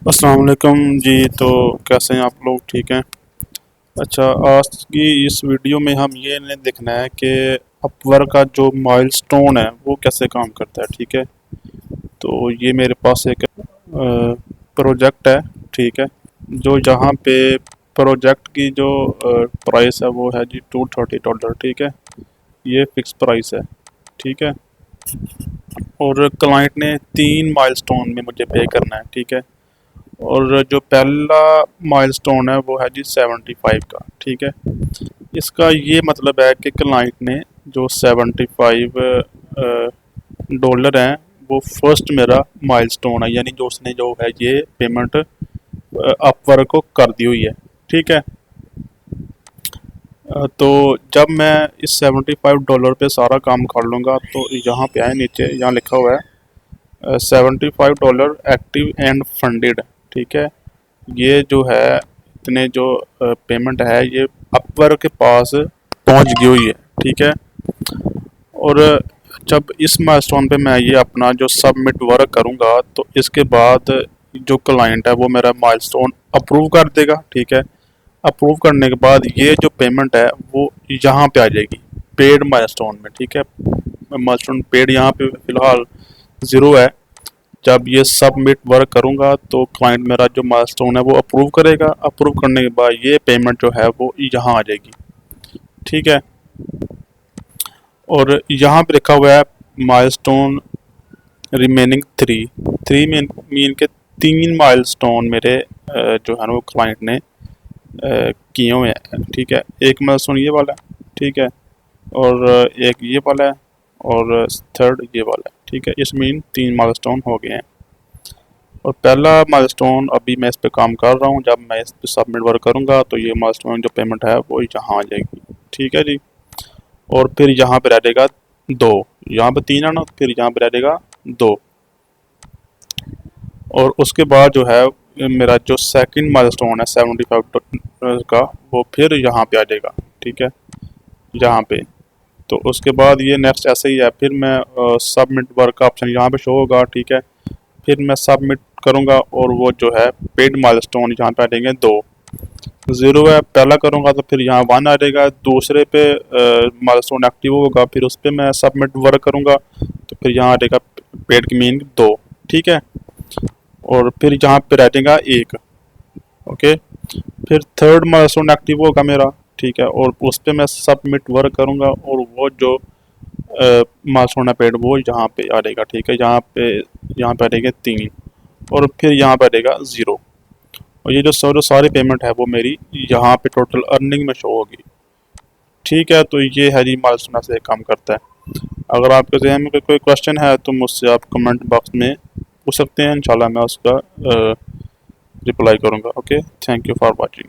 अस्सलाम वालेकुम जी। तो कैसे हैं आप लोग? ठीक हैं। अच्छा, आज की इस वीडियो में हम ये नहीं देखना है कि अपवर्क का जो माइलस्टोन है वो कैसे काम करता है। ठीक है। तो ये मेरे पास एक प्रोजेक्ट है। ठीक है। जो यहाँ पे प्रोजेक्ट की जो प्राइस है वो है जी $230। ठीक है। ये फिक्स प्राइस है। ठीक है। और क्लाइंट ने 3 माइलस्टोन में मुझे पे करना है। ठीक है। और जो पहला माइलस्टोन है वो है जी 75 का। ठीक है। इसका ये मतलब है कि क्लाइंट ने जो $75 हैं वो फर्स्ट मेरा माइलस्टोन है, यानी जो उसने जो है ये पेमेंट अपवर्क को कर दी हुई है। ठीक है। तो जब मैं इस $75 पे सारा काम कर लूँगा तो यहाँ पे आए, नीचे यहाँ लिखा हुआ है $75 एक्टिव एंड फंडेड। ठीक है। ये जो है इतने जो पेमेंट है ये अपवर्क के पास पहुंच गई हुई है। ठीक है। और जब इस माइलस्टोन पे मैं ये अपना जो सबमिट वर्क करूँगा तो इसके बाद जो क्लाइंट है वो मेरा माइलस्टोन अप्रूव कर देगा। ठीक है। अप्रूव करने के बाद ये जो पेमेंट है वो यहाँ पे आ जाएगी पेड माइलस्टोन में। ठीक है। माइलस्टोन पेड यहाँ पे फ़िलहाल ज़ीरो है। जब ये सबमिट वर्क करूँगा तो क्लाइंट मेरा जो माइलस्टोन है वो अप्रूव करेगा। अप्रूव करने के बाद ये पेमेंट जो है वो यहाँ आ जाएगी। ठीक है। और यहाँ पे लिखा हुआ है milestone remaining three. Three mean के 3 माइलस्टोन मेरे जो है ना वो क्लाइंट ने किए हुए हैं। ठीक है। एक माइलस्टोन ये वाला है। ठीक है। और एक ये वाला है और थर्ड ये वाला है। ठीक है। इस मीन 3 माइलस्टोन हो गए हैं। और पहला माइलस्टोन अभी मैं इस पे काम कर रहा हूँ। जब मैं इस पे सबमिट वर्क करूँगा तो ये माइलस्टोन जो पेमेंट है वो यहाँ आ जाएगी। ठीक है जी। और फिर यहाँ पे रह जाएगा 2। यहाँ पे 3 है ना, फिर यहाँ पे रह जाएगा 2। और उसके बाद जो है मेरा जो सेकंड माइलस्टोन है 75 का वो फिर यहाँ पे आ जाएगा। ठीक है। यहाँ पे तो उसके बाद ये नेक्स्ट ऐसे ही है। फिर मैं सबमिट वर्क का ऑप्शन यहाँ पे शो होगा। ठीक है। फिर मैं सबमिट करूँगा और वो जो है पेड माइलस्टोन यहाँ पे आ जाएंगे 2। ज़ीरो है पहला करूँगा तो फिर यहाँ 1 आ जाएगा। दूसरे पे माइलस्टोन एक्टिव होगा, फिर उस पर मैं सबमिट वर्क करूँगा तो फिर यहाँ आ जाएगा पेड की मीन 2। ठीक है। और फिर यहाँ पे रह जाएगा 1। ओके। फिर थर्ड माइलस्टोन एक्टिव होगा मेरा। ठीक है। और उस पर मैं सबमिट वर्क करूँगा और वो जो माइलस्टोन है पेड वो यहाँ पे आ जाएगा। ठीक है। यहाँ पे आ जाएगा 3। और फिर यहाँ पे आ जाएगा 0। और ये जो सारी पेमेंट है वो मेरी यहाँ पे टोटल अर्निंग में शो होगी। ठीक है। तो ये है जी माइलस्टोन से काम करता है। अगर आपके जहन में कोई क्वेश्चन है तो मुझसे आप कमेंट बॉक्स में पूछ सकते हैं। इंशाल्लाह मैं उसका रिप्लाई करूँगा। Okay, thank you for watching.